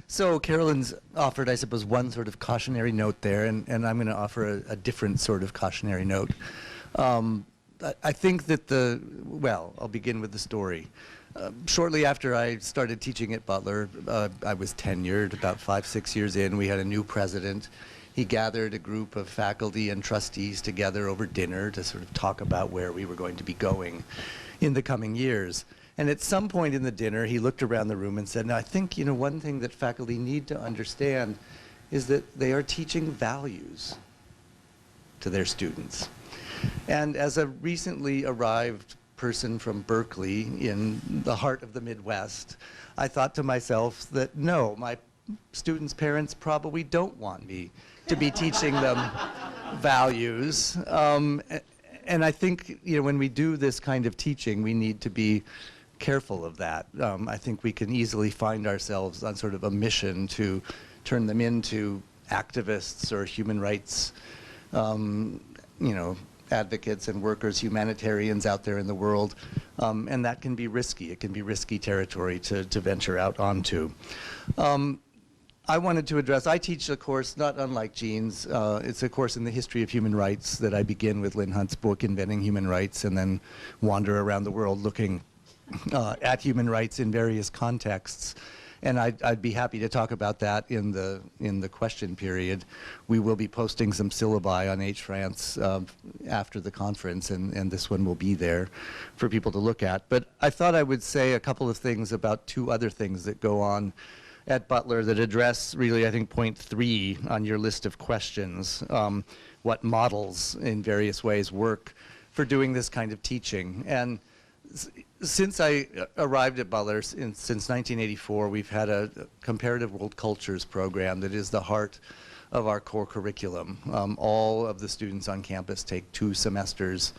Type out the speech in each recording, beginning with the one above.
So Carolyn's offered, I suppose, one sort of cautionary note there, and I'm going to offer a different sort of cautionary note. I think that well, I'll begin with the story. Shortly after I started teaching at Butler, I was tenured, about 5-6 years in. We had a new president. He gathered a group of faculty and trustees together over dinner to sort of talk about where we were going to be going in the coming years. And at some point in the dinner, he looked around the room and said, "Now, I think, one thing that faculty need to understand is that they are teaching values to their students." And as a recently arrived person from Berkeley in the heart of the Midwest, I thought to myself that no, my students' parents probably don't want me to be teaching them values. And I think, when we do this kind of teaching, we need to be careful of that. I think we can easily find ourselves on sort of a mission to turn them into activists or human rights, advocates and workers, humanitarians out there in the world, and that can be risky. It can be risky territory to venture out onto. I wanted to address, I teach a course not unlike Jean's. It's a course in the history of human rights that I begin with Lynn Hunt's book, Inventing Human Rights, and then wander around the world looking at human rights in various contexts. And I'd be happy to talk about that in the question period. We will be posting some syllabi on HFrance after the conference, and this one will be there for people to look at. But I thought I would say a couple of things about two other things that go on at Butler that address really, I think, point 3 on your list of questions, what models in various ways work for doing this kind of teaching. And since I arrived at Butler, since 1984, we've had a comparative world cultures program that is the heart of our core curriculum. All of the students on campus take 2 semesters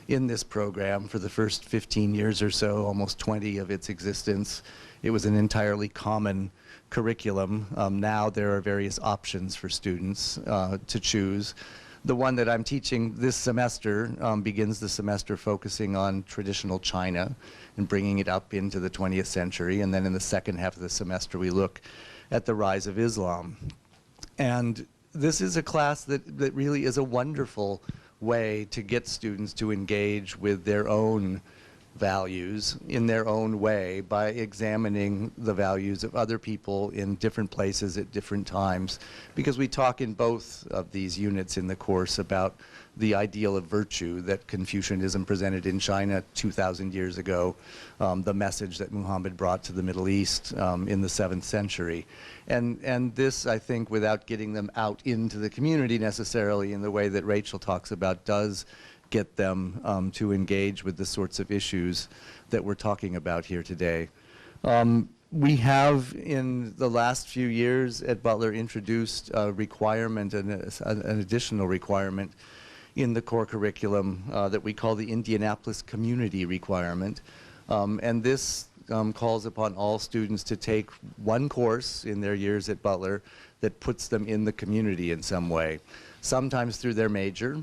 in this program. For the first 15 years or so, almost 20 of its existence, it was an entirely common curriculum. Now there are various options for students to choose. The one that I'm teaching this semester begins the semester focusing on traditional China and bringing it up into the 20th century. And then in the second half of the semester, we look at the rise of Islam. And this is a class that really is a wonderful way to get students to engage with their own values in their own way by examining the values of other people in different places at different times. Because we talk in both of these units in the course about the ideal of virtue that Confucianism presented in China 2,000 years ago, the message that Muhammad brought to the Middle East in the 7th century. And this, I think, without getting them out into the community necessarily in the way that Rachel talks about, does get them to engage with the sorts of issues that we're talking about here today. We have, in the last few years at Butler, introduced a requirement, an additional requirement in the core curriculum that we call the Indianapolis Community Requirement. And this calls upon all students to take one course in their years at Butler that puts them in the community in some way, sometimes through their major.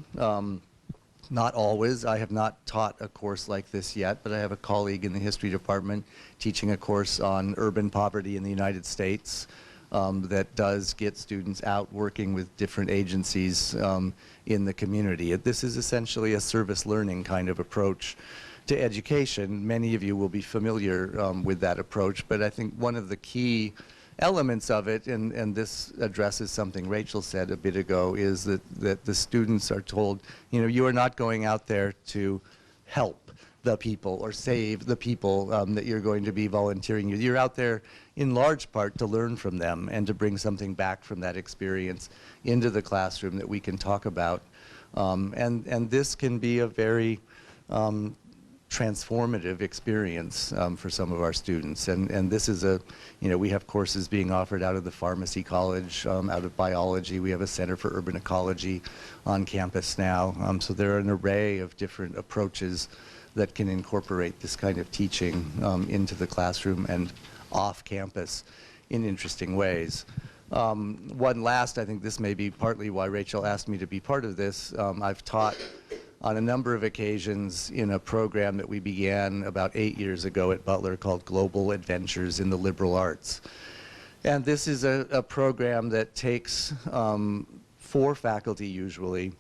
Not always. I have not taught a course like this yet, but I have a colleague in the history department teaching a course on urban poverty in the United States that does get students out working with different agencies in the community. This is essentially a service learning kind of approach to education. Many of you will be familiar with that approach, but I think one of the key elements of it, and this addresses something Rachel said a bit ago, is that the students are told, you are not going out there to help the people or save the people that you're going to be volunteering. You're out there in large part to learn from them and to bring something back from that experience into the classroom that we can talk about. And this can be a very transformative experience for some of our students. And this is we have courses being offered out of the pharmacy college, out of biology. We have a Center for Urban Ecology on campus now. So there are an array of different approaches that can incorporate this kind of teaching into the classroom and off campus in interesting ways. One last, I think this may be partly why Rachel asked me to be part of this. I've taught on a number of occasions in a program that we began about 8 years ago at Butler called Global Adventures in the Liberal Arts. And this is a program that takes 4 faculty usually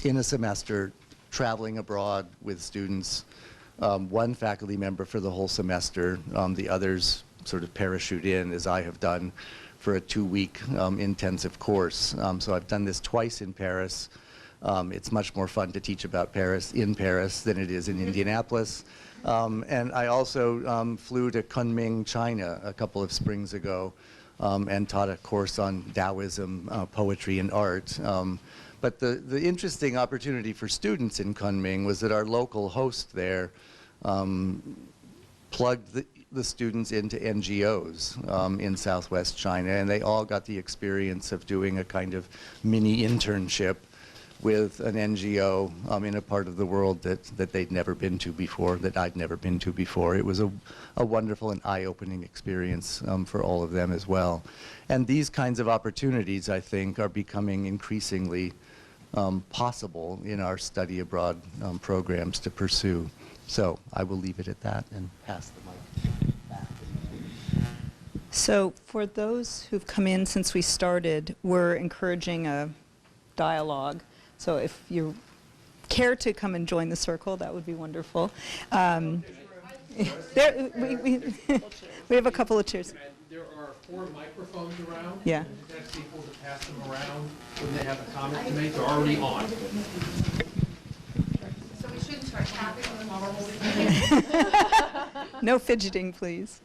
in a semester traveling abroad with students, 1 faculty member for the whole semester, the others sort of parachute in, as I have done, for a 2-week intensive course. So I've done this twice in Paris. It's much more fun to teach about Paris in Paris than it is in Indianapolis. And I also flew to Kunming, China a couple of springs ago and taught a course on Taoism, poetry, and art. But the interesting opportunity for students in Kunming was that our local host there plugged the students into NGOs in Southwest China, and they all got the experience of doing a kind of mini internship with an NGO in a part of the world that they'd never been to before, that I'd never been to before. It was a wonderful and eye-opening experience for all of them as well. And these kinds of opportunities, I think, are becoming increasingly possible in our study abroad programs to pursue. So I will leave it at that and pass the mic back. So for those who've come in since we started, we're encouraging a dialogue. So if you care to come and join the circle, that would be wonderful. We have a couple of chairs. There are 4 microphones around. Yeah. You can ask people to pass them around when they have a comment to make. They're already on. So we shouldn't start tapping them while we're holding. No fidgeting, please.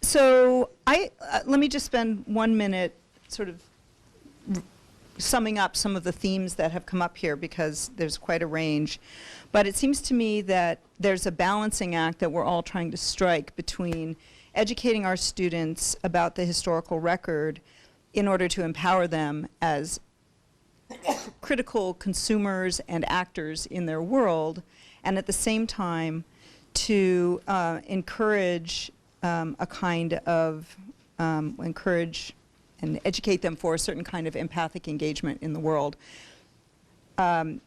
So let me just spend 1 minute sort of summing up some of the themes that have come up here, because there's quite a range. But it seems to me that there's a balancing act that we're all trying to strike between educating our students about the historical record in order to empower them as critical consumers and actors in their world, and at the same time to encourage a kind of encourage and educate them for a certain kind of empathic engagement in the world. I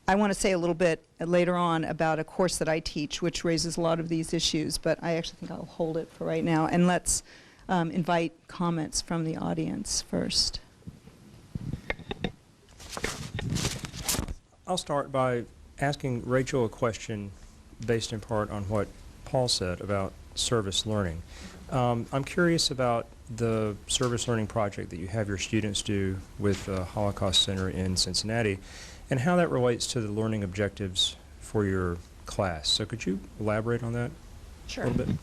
want to say a little bit later on about a course that I teach, which raises a lot of these issues, but I actually think I'll hold it for right now. And let's invite comments from the audience first. I'll start by asking Rachel a question based in part on what Paul said about service learning. I'm curious about the service learning project that you have your students do with the Holocaust Center in Cincinnati, and how that relates to the learning objectives for your class. So could you elaborate on that Sure. a little bit?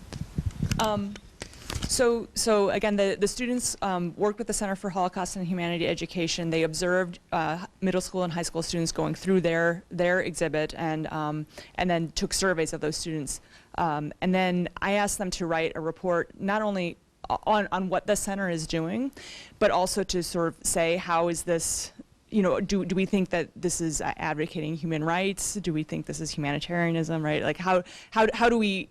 So again, the students worked with the Center for Holocaust and Humanity Education. They observed middle school and high school students going through their exhibit, and then took surveys of those students. And then I asked them to write a report not only on what the center is doing, but also to sort of say, how is this, do we think that this is advocating human rights? Do we think this is humanitarianism, right? Like how do we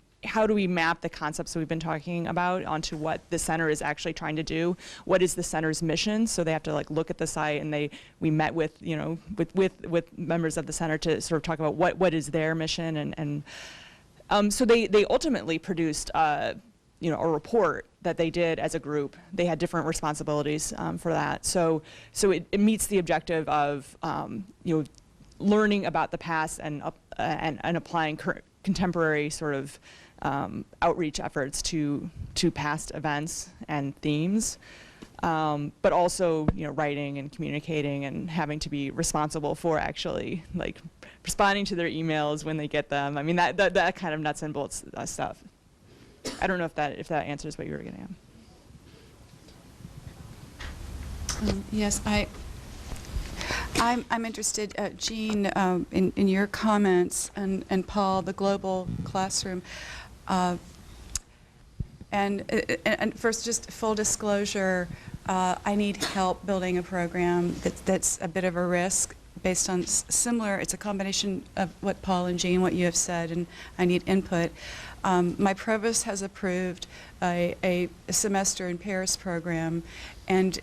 map the concepts that we've been talking about onto what the center is actually trying to do? What is the center's mission? So they have to like look at the site, and we met with with members of the center to sort of talk about what is their mission, and so they ultimately produced a report that they did as a group. They had different responsibilities for that. So it meets the objective of learning about the past and applying contemporary sort of outreach efforts to past events and themes, but also writing and communicating and having to be responsible for actually like responding to their emails when they get them. I mean that kind of nuts and bolts stuff. I don't know if that answers what you were getting at. Yes, I'm interested, Jean, in your comments, and Paul, the global classroom. And first, just full disclosure, I need help building a program that's a bit of a risk based on similar. It's a combination of what Paul and Jean, what you have said, and I need input. My provost has approved a semester in Paris program, and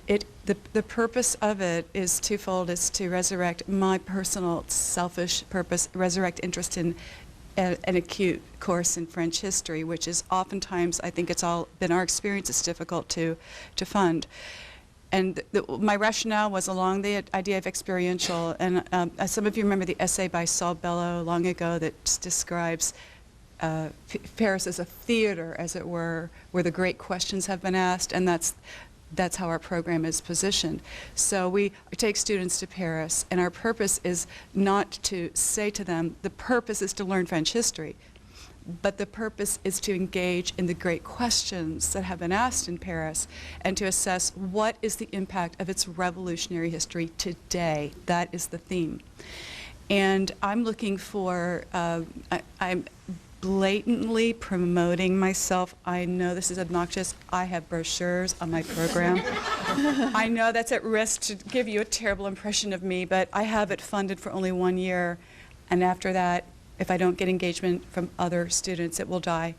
the purpose of it is twofold. It's to resurrect my personal selfish purpose, resurrect interest in an acute course in French history, which is oftentimes, I think it's all been our experience, it's difficult to fund. And my rationale was along the idea of experiential, and some of you remember the essay by Saul Bellow long ago that describes Paris as a theater, as it were, where the great questions have been asked, and that's how our program is positioned. So we take students to Paris, and our purpose is not to say to them, the purpose is to learn French history, but the purpose is to engage in the great questions that have been asked in Paris and to assess what is the impact of its revolutionary history today. That is the theme. And I'm looking for, I'm blatantly promoting myself. I know this is obnoxious. I have brochures on my program. I know that's at risk to give you a terrible impression of me, but I have it funded for only 1 year, and after that, if I don't get engagement from other students, it will die.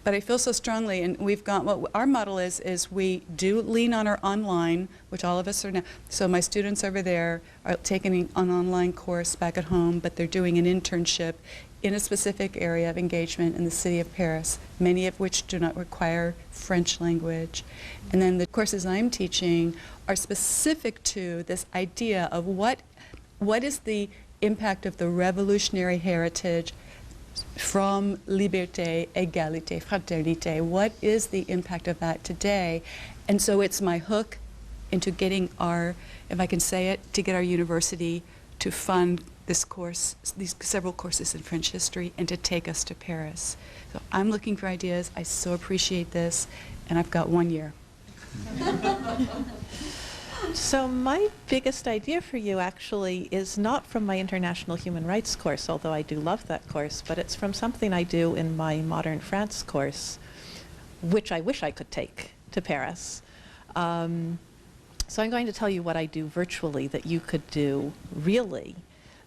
But I feel so strongly, and we've got, what our model is we do lean on our online, which all of us are now. So my students over there are taking an online course back at home, but they're doing an internship in a specific area of engagement in the city of Paris, many of which do not require French language. And then the courses I'm teaching are specific to this idea of what is the impact of the revolutionary heritage from liberté, égalité, fraternité. What is the impact of that today? And so it's my hook into getting our, if I can say it, to get our university to fund this course, these several courses in French history, and to take us to Paris. So I'm looking for ideas. I so appreciate this, and I've got 1 year. So my biggest idea for you actually is not from my International Human Rights course, although I do love that course, but it's from something I do in my Modern France course, which I wish I could take to Paris. So I'm going to tell you what I do virtually that you could do really.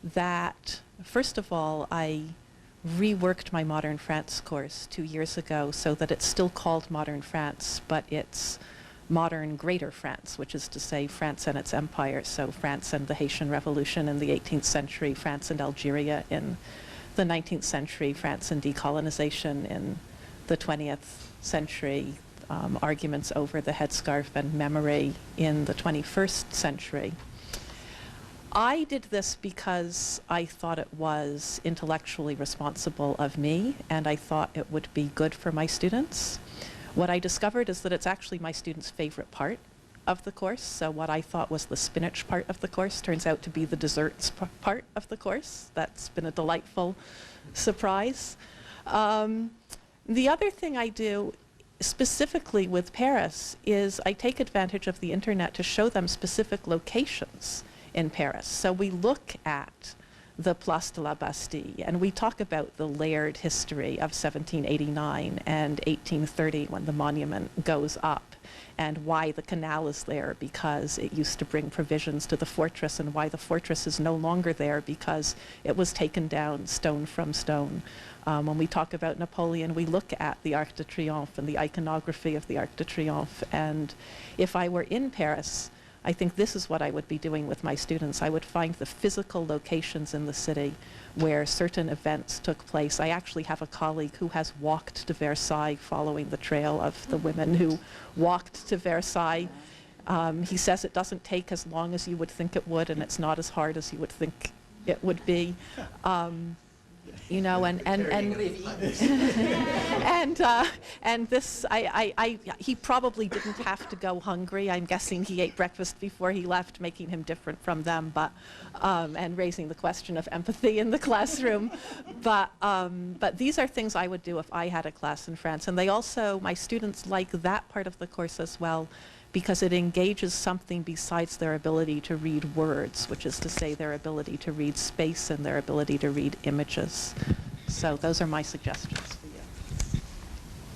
That, first of all, I reworked my Modern France course 2 years ago so that it's still called Modern France, but it's Modern Greater France, which is to say France and its empire. So France and the Haitian Revolution in the 18th century, France and Algeria in the 19th century, France and decolonization in the 20th century, arguments over the headscarf and memory in the 21st century. I did this because I thought it was intellectually responsible of me, and I thought it would be good for my students. What I discovered is that it's actually my students' favorite part of the course. So what I thought was the spinach part of the course turns out to be the desserts part of the course. That's been a delightful surprise. The other thing I do specifically with Paris is I take advantage of the internet to show them specific locations in Paris. So we look at the Place de la Bastille, and we talk about the layered history of 1789 and 1830 when the monument goes up, and why the canal is there because it used to bring provisions to the fortress, and why the fortress is no longer there because it was taken down stone from stone. When we talk about Napoleon, we look at the Arc de Triomphe and the iconography of the Arc de Triomphe, and if I were in Paris, I think this is what I would be doing with my students. I would find the physical locations in the city where certain events took place. I actually have a colleague who has walked to Versailles following the trail of the women who walked to Versailles. He says it doesn't take as long as you would think it would, and it's not as hard as you would think it would be. You know, and this, he probably didn't have to go hungry. I'm guessing he ate breakfast before he left, making him different from them, but, and raising the question of empathy in the classroom. But these are things I would do if I had a class in France. And they also, my students like that part of the course as well, because it engages something besides their ability to read words, which is to say their ability to read space and their ability to read images. So those are my suggestions for you.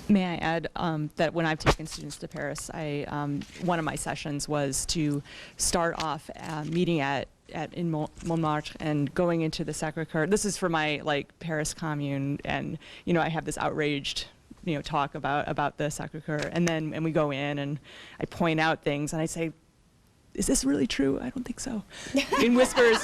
May I add that when I've taken students to Paris, one of my sessions was to start off meeting in Montmartre and going into the Sacré-Cœur. This is for my Paris commune, and I have this outraged talk about the Sacré-Cœur, and we go in and I point out things and I say, is this really true? I don't think so. In whispers.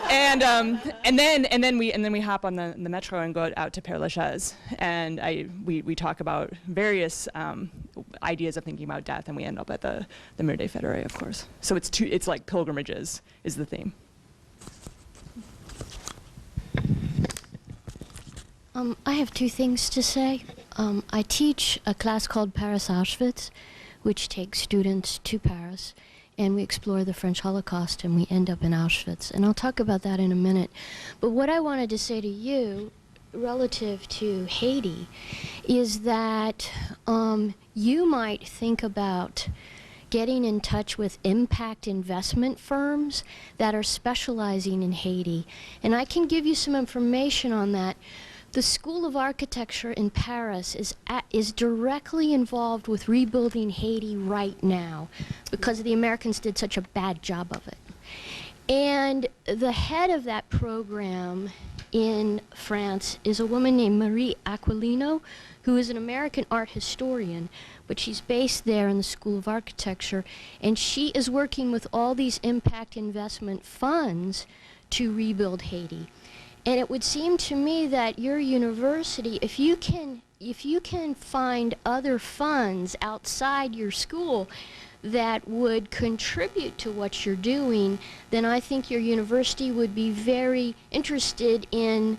and then we hop on the metro and go out to Père Lachaise, and we talk about various ideas of thinking about death, and we end up at the Mur des Fédérés, of course. So it's like pilgrimages is the theme. I have two things to say. I teach a class called Paris Auschwitz, which takes students to Paris, and we explore the French Holocaust, and we end up in Auschwitz. And I'll talk about that in a minute. But what I wanted to say to you, relative to Haiti, is that you might think about getting in touch with impact investment firms that are specializing in Haiti. And I can give you some information on that. The School of Architecture in Paris is directly involved with rebuilding Haiti right now because the Americans did such a bad job of it. And the head of that program in France is a woman named Marie Aquilino, who is an American art historian, but she's based there in the School of Architecture, and she is working with all these impact investment funds to rebuild Haiti. And it would seem to me that your university, if you can find other funds outside your school that would contribute to what you're doing, then I think your university would be very interested in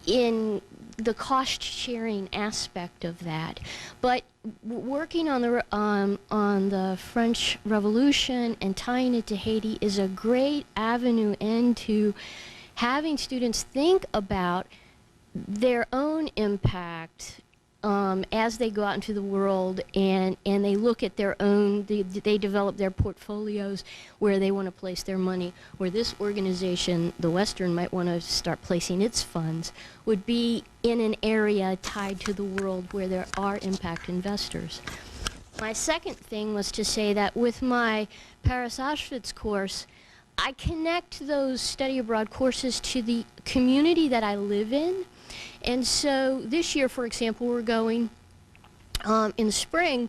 the cost-sharing aspect of that. But working on the French Revolution and tying it to Haiti is a great avenue into having students think about their own impact as they go out into the world, and they look at their own, they develop their portfolios where they want to place their money, where this organization, the Western, might want to start placing its funds, would be in an area tied to the world where there are impact investors. My second thing was to say that with my Paris Auschwitz course, I connect those study abroad courses to the community that I live in. And so this year, for example, we're going in the spring,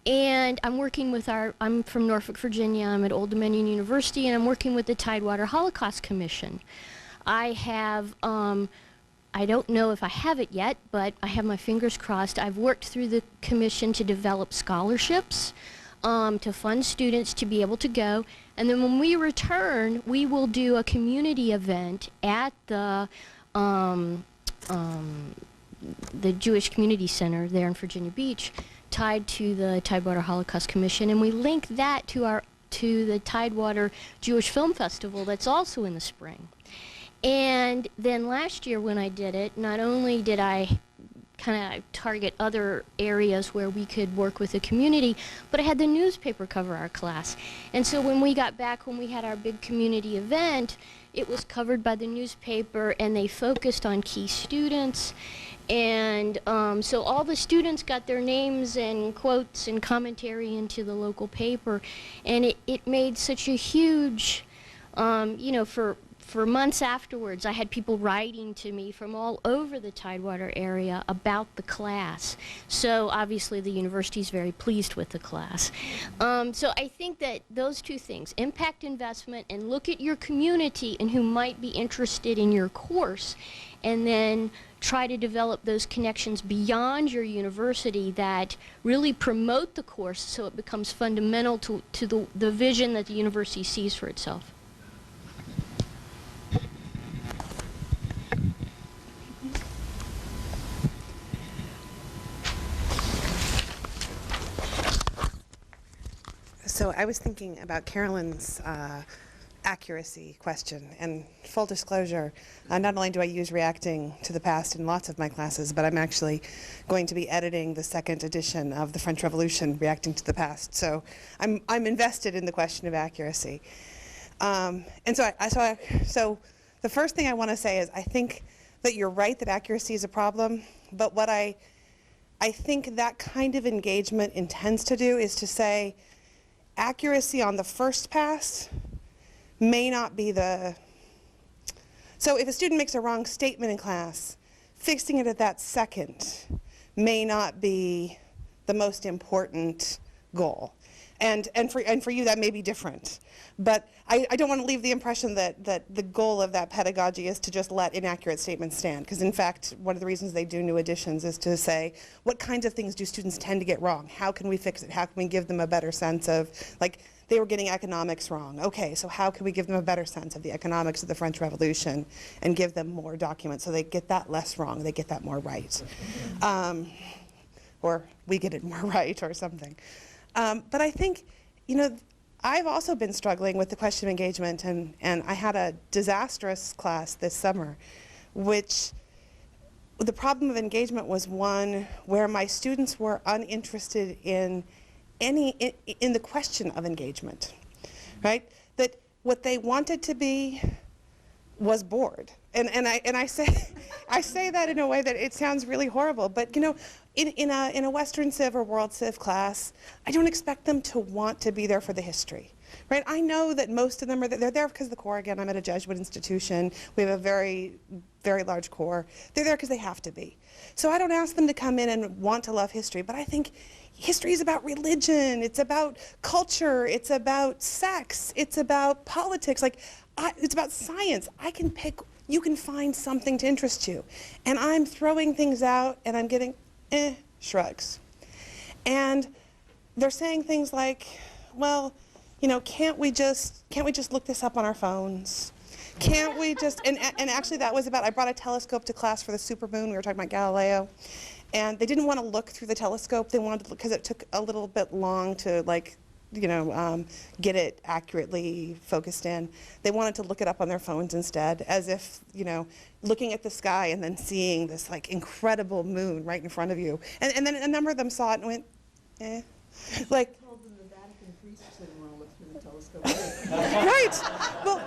and I'm working with I'm from Norfolk, Virginia. I'm at Old Dominion University, and I'm working with the Tidewater Holocaust Commission. I have, I don't know if I have it yet, but I have my fingers crossed. I've worked through the commission to develop scholarships to fund students to be able to go. And then when we return, we will do a community event at the Jewish Community Center there in Virginia Beach, tied to the Tidewater Holocaust Commission, and we link that to the Tidewater Jewish Film Festival that's also in the spring. And then last year when I did it, not only did I kind of target other areas where we could work with the community, but I had the newspaper cover our class. And so when we got back, when we had our big community event, it was covered by the newspaper, and they focused on key students. And so all the students got their names and quotes and commentary into the local paper. And it made such a huge, for months afterwards, I had people writing to me from all over the Tidewater area about the class. So obviously the university is very pleased with the class. So I think that those two things, impact investment and look at your community and who might be interested in your course, and then try to develop those connections beyond your university that really promote the course so it becomes fundamental to the vision that the university sees for itself. So I was thinking about Carolyn's accuracy question, and full disclosure, not only do I use reacting to the past in lots of my classes, but I'm actually going to be editing the second edition of the French Revolution, Reacting to the Past. So I'm invested in the question of accuracy. And so the first thing I want to say is I think that you're right that accuracy is a problem, but what I think that kind of engagement intends to do is to say accuracy on the first pass may not be so if a student makes a wrong statement in class, fixing it at that second may not be the most important goal. And for you, that may be different. But I don't want to leave the impression that the goal of that pedagogy is to just let inaccurate statements stand. Because in fact, one of the reasons they do new editions is to say, what kinds of things do students tend to get wrong? How can we fix it? How can we give them a better sense of, like, they were getting economics wrong. Okay, so how can we give them a better sense of the economics of the French Revolution and give them more documents so they get that less wrong, they get that more right. Or we get it more right or something. But I think, you know, I've also been struggling with the question of engagement, and I had a disastrous class this summer, which the problem of engagement was one where my students were uninterested in the question of engagement, right? That what they wanted to be was bored. And I say that in a way that it sounds really horrible, but you know, in a Western Civ or World Civ class, I don't expect them to want to be there for the history, right? I know that most of them they're there because of the core. Again, I'm at a Jesuit institution. We have a very, very large core. They're there because they have to be. So I don't ask them to come in and want to love history, but I think history is about religion, it's about culture, it's about sex, it's about politics, like it's about science. You can find something to interest you. And I'm throwing things out and I'm getting shrugs. And they're saying things like, well, you know, can't we just look this up on our phones? Can't we just, and actually that was about, I brought a telescope to class for the supermoon, we were talking about Galileo, and they didn't want to look through the telescope, they wanted to look, because it took a little bit long to, like, you know, get it accurately focused in. They wanted to look it up on their phones instead, as if, you know, looking at the sky and then seeing this, like, incredible moon right in front of you. And then a number of them saw it and went, eh. Like, right. Well,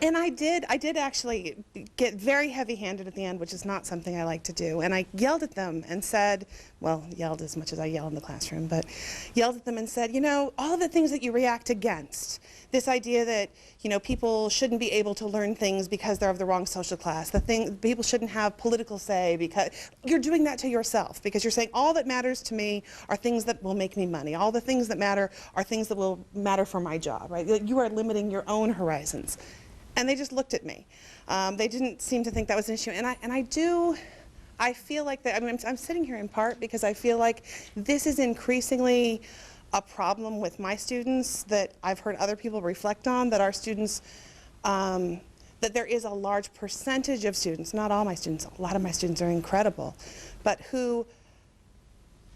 and I did actually get very heavy-handed at the end, which is not something I like to do. And I yelled at them and said, well, yelled as much as I yell in the classroom, but yelled at them and said, you know, all the things that you react against, this idea that, you know, people shouldn't be able to learn things because they're of the wrong social class, people shouldn't have political say because you're doing that to yourself, because you're saying all that matters to me are things that will make me money. All the things that matter are things that will matter for my job, right? You are limiting your own horizons. And they just looked at me. They didn't seem to think that was an issue. I feel like that, I mean, I'm sitting here in part because I feel like this is increasingly a problem with my students that I've heard other people reflect on, that our students, that there is a large percentage of students, not all my students, a lot of my students are incredible, but who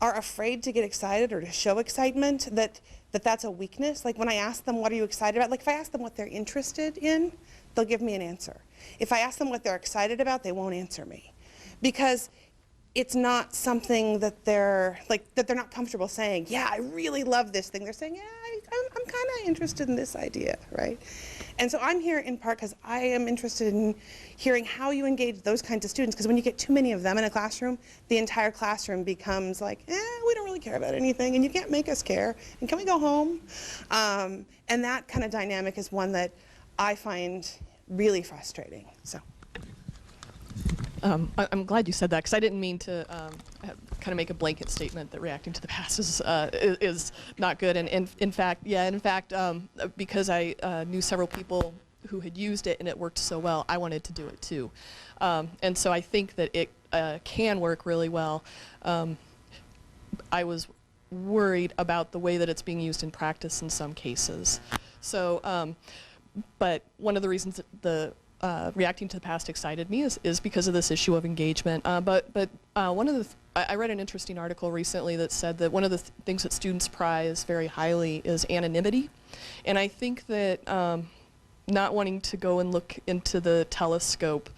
are afraid to get excited or to show excitement, that's a weakness. Like when I ask them, what are you excited about? Like if I ask them what they're interested in, they'll give me an answer. If I ask them what they're excited about, they won't answer me. Because it's not something that they're not comfortable saying, yeah, I really love this thing. They're saying, yeah, I'm kind of interested in this idea, right? And so I'm here in part because I am interested in hearing how you engage those kinds of students, because when you get too many of them in a classroom, the entire classroom becomes like, we don't really care about anything, and you can't make us care, and can we go home? And that kind of dynamic is one that I find really frustrating. So. I'm glad you said that, because I didn't mean to kind of make a blanket statement that reacting to the past is not good. And in fact, because I knew several people who had used it and it worked so well, I wanted to do it too. And so I think that it can work really well. I was worried about the way that it's being used in practice in some cases. So, but one of the reasons that the reacting to the past excited me is because of this issue of engagement. But one of the I read an interesting article recently that said that one of the things that students prize very highly is anonymity, and I think that not wanting to go and look into the telescope,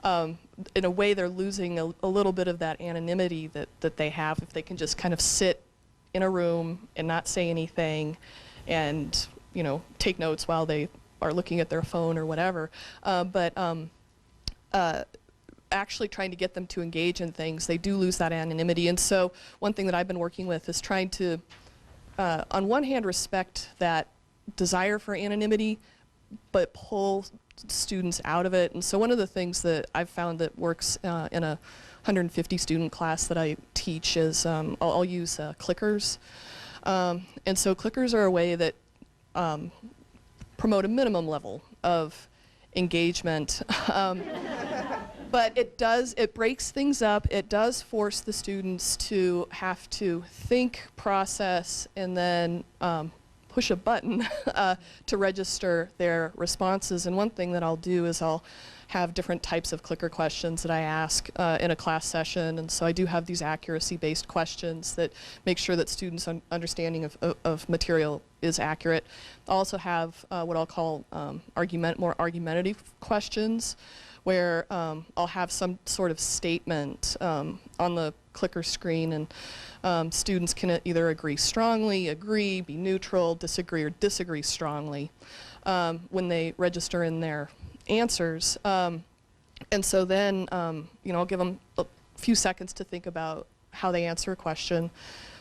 in a way they're losing a little bit of that anonymity that they have if they can just kind of sit in a room and not say anything, and take notes while they are looking at their phone or whatever, but actually trying to get them to engage in things, they do lose that anonymity. And so one thing that I've been working with is trying to, on one hand, respect that desire for anonymity, but pull students out of it. And so one of the things that I've found that works in a 150 student class that I teach is I'll use clickers. And so clickers are a way that promote a minimum level of engagement. But it breaks things up. It does force the students to have to think, process, and then push a button to register their responses. And one thing that I'll do is I'll have different types of clicker questions that I ask in a class session. And so I do have these accuracy-based questions that make sure that students' understanding of material is accurate. I also have what I'll call more argumentative questions, where I'll have some sort of statement on the clicker screen, and students can either agree strongly, agree, be neutral, disagree, or disagree strongly when they register in their answers. And so then, I'll give them a few seconds to think about how they answer a question.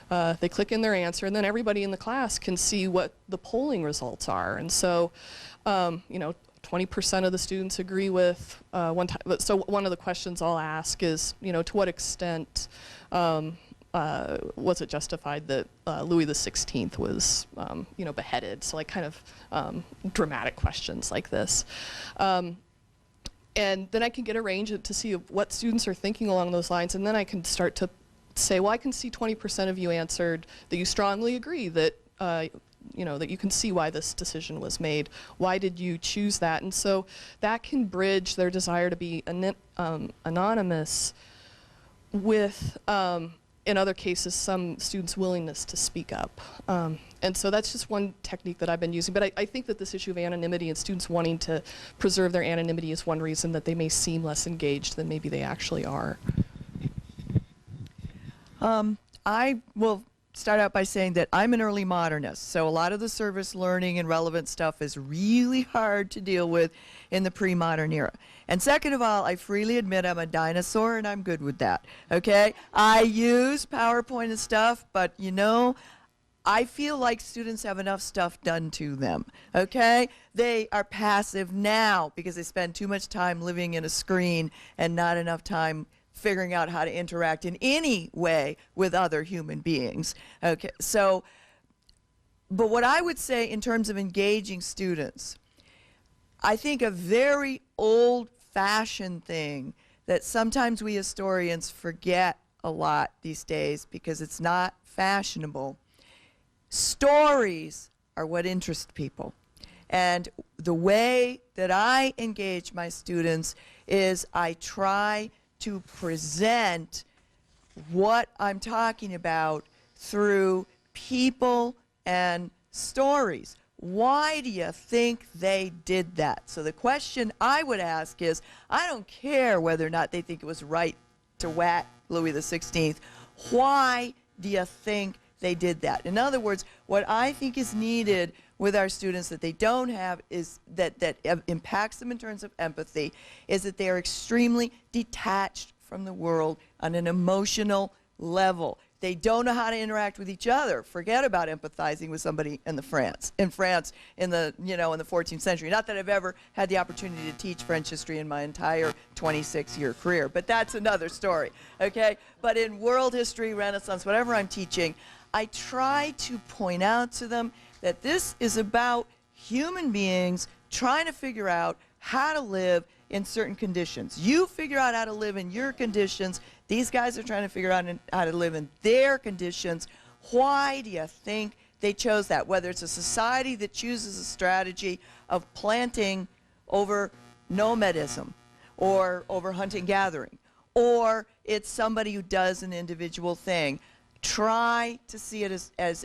They click in their answer, and then everybody in the class can see what the polling results are. And so, 20% of the students agree with so one of the questions I'll ask is, to what extent was it justified that Louis XVI was, beheaded? So like kind of dramatic questions like this. And then I can get a range to see what students are thinking along those lines, and then I can start to say, well, I can see 20% of you answered that you strongly agree that that you can see why this decision was made. Why did you choose that? And so that can bridge their desire to be anonymous with, in other cases, some students' willingness to speak up. And so that's just one technique that I've been using. But I think that this issue of anonymity and students wanting to preserve their anonymity is one reason that they may seem less engaged than maybe they actually are. I will start out by saying that I'm an early modernist, so a lot of the service learning and relevant stuff is really hard to deal with in the pre-modern era. And second of all, I freely admit I'm a dinosaur, and I'm good with that, okay? I use PowerPoint and stuff, but I feel like students have enough stuff done to them, okay? They are passive now because they spend too much time living in a screen and not enough time figuring out how to interact in any way with other human beings. Okay, so, but what I would say in terms of engaging students, I think a very old-fashioned thing that sometimes we historians forget a lot these days because it's not fashionable. Stories are what interest people. And the way that I engage my students is I try to present what I'm talking about through people and stories. Why do you think they did that? So the question I would ask is, I don't care whether or not they think it was right to whack Louis XVI. Why do you think they did that? In other words, what I think is needed with our students that they don't have is that impacts them in terms of empathy is that they are extremely detached from the world on an emotional level. They don't know how to interact with each other. Forget about empathizing with somebody in France in the 14th century. Not that I've ever had the opportunity to teach French history in my entire 26-year career, but that's another story, okay? But in world history, Renaissance, whatever I'm teaching, I try to point out to them that this is about human beings trying to figure out how to live in certain conditions. You figure out how to live in your conditions. These guys are trying to figure out how to live in their conditions. Why do you think they chose that? Whether it's a society that chooses a strategy of planting over nomadism or over hunting-gathering, or it's somebody who does an individual thing. Try to see it as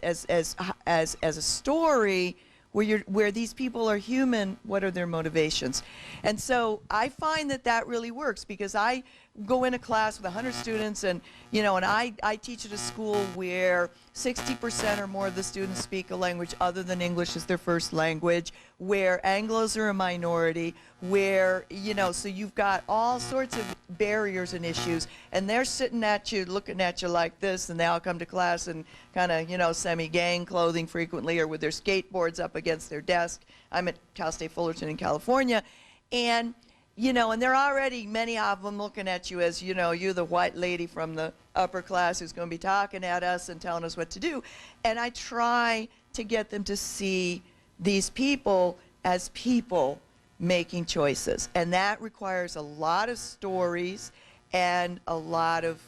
a story where these people are human. What are their motivations? And so I find that really works because I go in a class with 100 students and I teach at a school where 60% or more of the students speak a language other than English as their first language, where Anglos are a minority, where, so you've got all sorts of barriers and issues, and they're sitting at you, looking at you like this, and they all come to class in kind of, semi-gang clothing frequently or with their skateboards up against their desk. I'm at Cal State Fullerton in California, and you know, and they're already, many of them, looking at you as, you know, you're the white lady from the upper class who's going to be talking at us and telling us what to do. And I try to get them to see these people as people making choices. And that requires a lot of stories and a lot of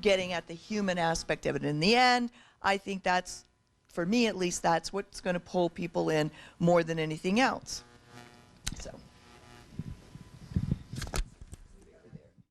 getting at the human aspect of it. In the end, I think that's, for me at least, that's what's going to pull people in more than anything else.